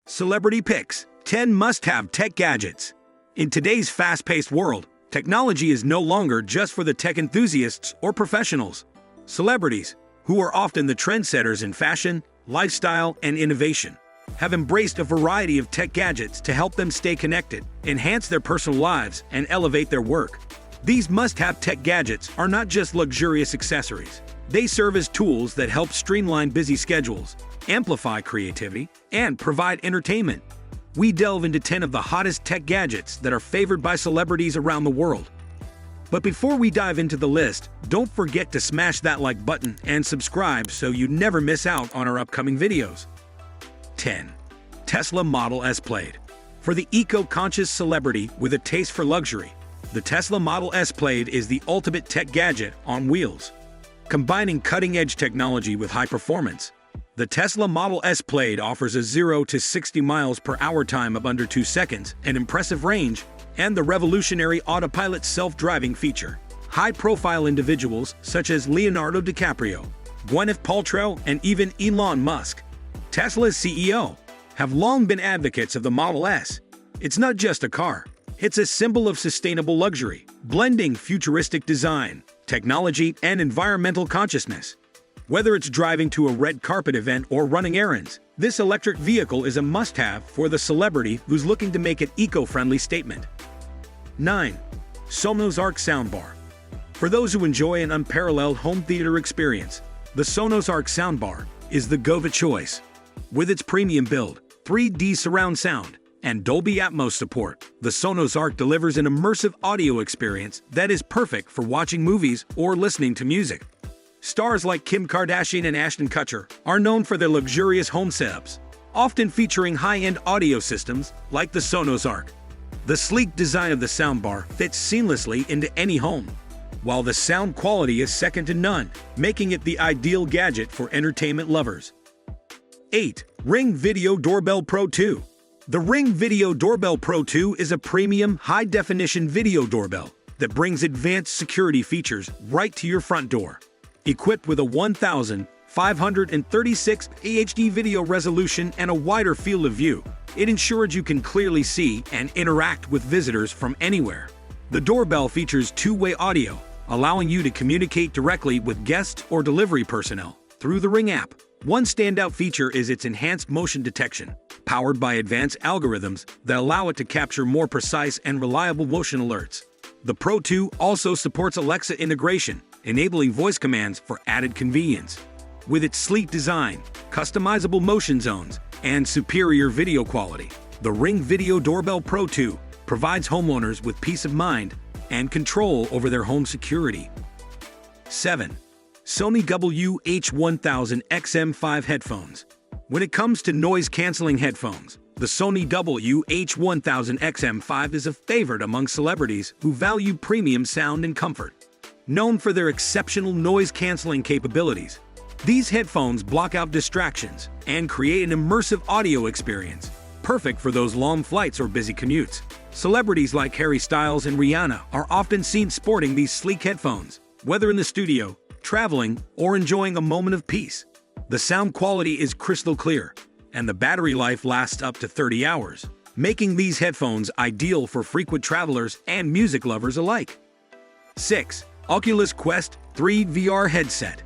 Celebrity Picks 10 Must-Have Tech Gadgets. In today's fast-paced world, technology is no longer just for the tech enthusiasts or professionals. Celebrities, who are often the trendsetters in fashion, lifestyle, and innovation, have embraced a variety of tech gadgets to help them stay connected, enhance their personal lives, and elevate their work. These must-have tech gadgets are not just luxurious accessories. They serve as tools that help streamline busy schedules, amplify creativity, and provide entertainment. We delve into 10 of the hottest tech gadgets that are favored by celebrities around the world. But before we dive into the list, don't forget to smash that like button and subscribe so you never miss out on our upcoming videos. 10. Tesla Model S Plaid. For the eco-conscious celebrity with a taste for luxury, the Tesla Model S Plaid is the ultimate tech gadget on wheels. Combining cutting-edge technology with high performance, the Tesla Model S Plaid offers a 0 to 60 miles per hour time of under 2 seconds, an impressive range, and the revolutionary autopilot self-driving feature. High-profile individuals such as Leonardo DiCaprio, Gwyneth Paltrow, and even Elon Musk, Tesla's CEO, have long been advocates of the Model S. It's not just a car. It's a symbol of sustainable luxury, blending futuristic design, technology, and environmental consciousness. Whether it's driving to a red carpet event or running errands, this electric vehicle is a must-have for the celebrity who's looking to make an eco-friendly statement. 9. Sonos Arc Soundbar. For those who enjoy an unparalleled home theater experience, the Sonos Arc Soundbar is the go-to choice. With its premium build, 3D surround sound, and Dolby Atmos support, the Sonos Arc delivers an immersive audio experience that is perfect for watching movies or listening to music. Stars like Kim Kardashian and Ashton Kutcher are known for their luxurious home setups, often featuring high-end audio systems like the Sonos Arc. The sleek design of the soundbar fits seamlessly into any home, while the sound quality is second to none, making it the ideal gadget for entertainment lovers. 8. Ring Video Doorbell Pro 2. The Ring Video Doorbell Pro 2 is a premium, high-definition video doorbell that brings advanced security features right to your front door. Equipped with a 1536 HD video resolution and a wider field of view, it ensures you can clearly see and interact with visitors from anywhere. The doorbell features two-way audio, allowing you to communicate directly with guests or delivery personnel through the Ring app. One standout feature is its enhanced motion detection, powered by advanced algorithms that allow it to capture more precise and reliable motion alerts. The Pro 2 also supports Alexa integration, enabling voice commands for added convenience. With its sleek design, customizable motion zones, and superior video quality, the Ring Video Doorbell Pro 2 provides homeowners with peace of mind and control over their home security. 7. Sony WH-1000XM5 Headphones. When it comes to noise-canceling headphones, the Sony WH-1000XM5 is a favorite among celebrities who value premium sound and comfort. Known for their exceptional noise-canceling capabilities, these headphones block out distractions and create an immersive audio experience, perfect for those long flights or busy commutes. Celebrities like Harry Styles and Rihanna are often seen sporting these sleek headphones, whether in the studio, traveling, or enjoying a moment of peace. The sound quality is crystal clear, and the battery life lasts up to 30 hours, making these headphones ideal for frequent travelers and music lovers alike. 6. Oculus Quest 3 VR Headset.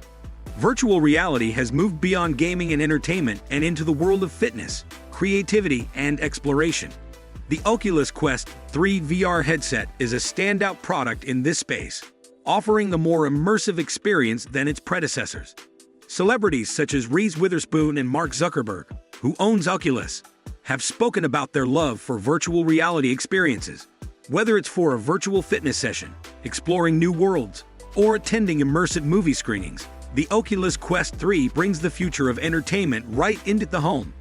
Virtual reality has moved beyond gaming and entertainment and into the world of fitness, creativity, and exploration. The Oculus Quest 3 VR headset is a standout product in this space, offering a more immersive experience than its predecessors. Celebrities such as Reese Witherspoon and Mark Zuckerberg, who owns Oculus, have spoken about their love for virtual reality experiences. Whether it's for a virtual fitness session, exploring new worlds, or attending immersive movie screenings, the Oculus Quest 3 brings the future of entertainment right into the home.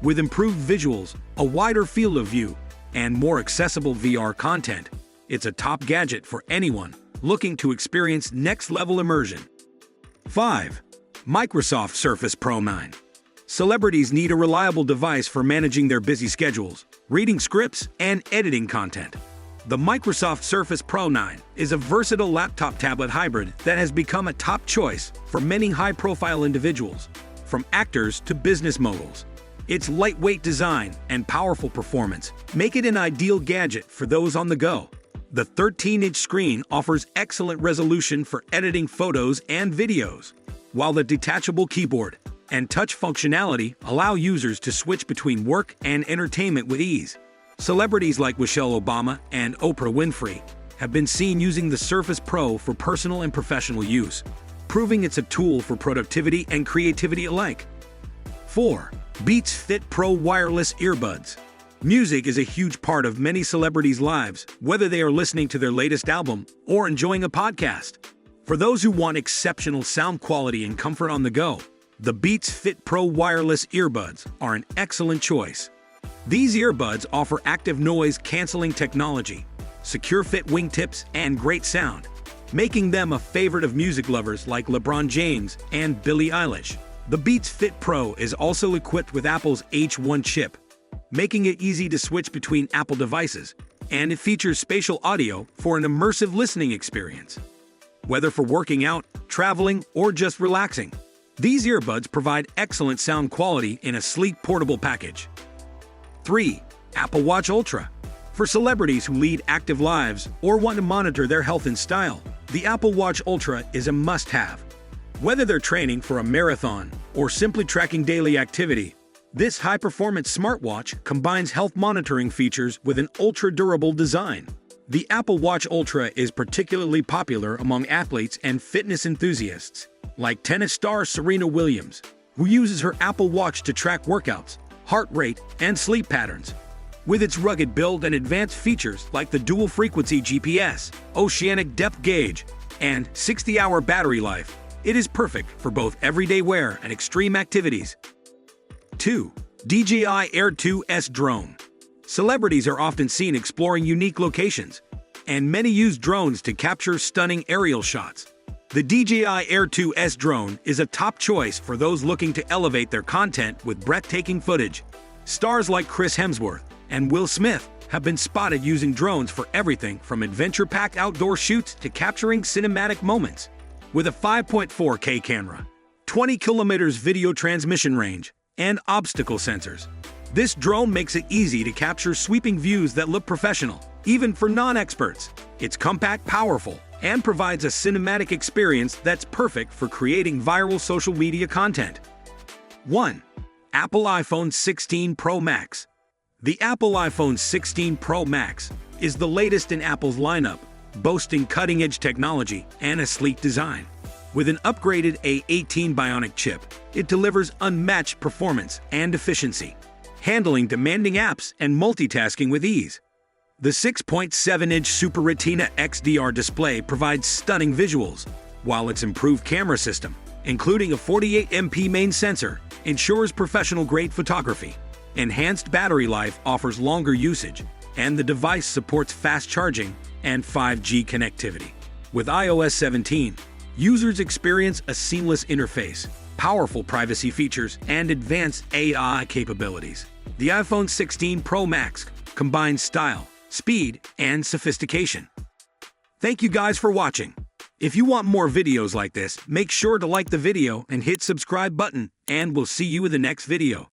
With improved visuals, a wider field of view, and more accessible VR content, it's a top gadget for anyone looking to experience next-level immersion. 5. Microsoft Surface Pro 9. Celebrities need a reliable device for managing their busy schedules, reading scripts, and editing content. The Microsoft Surface Pro 9 is a versatile laptop-tablet hybrid that has become a top choice for many high-profile individuals, from actors to business moguls. Its lightweight design and powerful performance make it an ideal gadget for those on the go. The 13-inch screen offers excellent resolution for editing photos and videos, while the detachable keyboard and touch functionality allow users to switch between work and entertainment with ease. Celebrities like Michelle Obama and Oprah Winfrey have been seen using the Surface Pro for personal and professional use, proving it's a tool for productivity and creativity alike. 4. Beats Fit Pro Wireless Earbuds. Music is a huge part of many celebrities' lives, whether they are listening to their latest album or enjoying a podcast. For those who want exceptional sound quality and comfort on the go, the Beats Fit Pro Wireless Earbuds are an excellent choice. These earbuds offer active noise-canceling technology, secure fit wingtips, and great sound, making them a favorite of music lovers like LeBron James and Billie Eilish. The Beats Fit Pro is also equipped with Apple's H1 chip, making it easy to switch between Apple devices, and it features spatial audio for an immersive listening experience. Whether for working out, traveling, or just relaxing, these earbuds provide excellent sound quality in a sleek portable package. 3. Apple Watch Ultra. For celebrities who lead active lives or want to monitor their health and style, the Apple Watch Ultra is a must-have. Whether they're training for a marathon or simply tracking daily activity, this high-performance smartwatch combines health monitoring features with an ultra-durable design. The Apple Watch Ultra is particularly popular among athletes and fitness enthusiasts, like tennis star Serena Williams, who uses her Apple Watch to track workouts, heart rate, and sleep patterns. With its rugged build and advanced features like the dual-frequency GPS, oceanic depth gauge, and 60-hour battery life, it is perfect for both everyday wear and extreme activities. 2. DJI Air 2S Drone. Celebrities are often seen exploring unique locations, and many use drones to capture stunning aerial shots. The DJI Air 2S drone is a top choice for those looking to elevate their content with breathtaking footage. Stars like Chris Hemsworth and Will Smith have been spotted using drones for everything from adventure-packed outdoor shoots to capturing cinematic moments. With a 5.4K camera, 20 kilometers video transmission range, and obstacle sensors, this drone makes it easy to capture sweeping views that look professional, even for non-experts. It's compact, powerful, and provides a cinematic experience that's perfect for creating viral social media content. 1. Apple iPhone 16 Pro Max. The Apple iPhone 16 Pro Max is the latest in Apple's lineup, boasting cutting-edge technology and a sleek design. With an upgraded A18 Bionic chip, it delivers unmatched performance and efficiency, handling demanding apps and multitasking with ease. The 6.7-inch Super Retina XDR display provides stunning visuals, while its improved camera system, including a 48MP main sensor, ensures professional-grade photography. Enhanced battery life offers longer usage, and the device supports fast charging and 5G connectivity. With iOS 17, users experience a seamless interface, powerful privacy features, and advanced AI capabilities. The iPhone 16 Pro Max combines style, speed, and sophistication. Thank you guys for watching. If you want more videos like this, make sure to like the video and hit subscribe button, and we'll see you in the next video.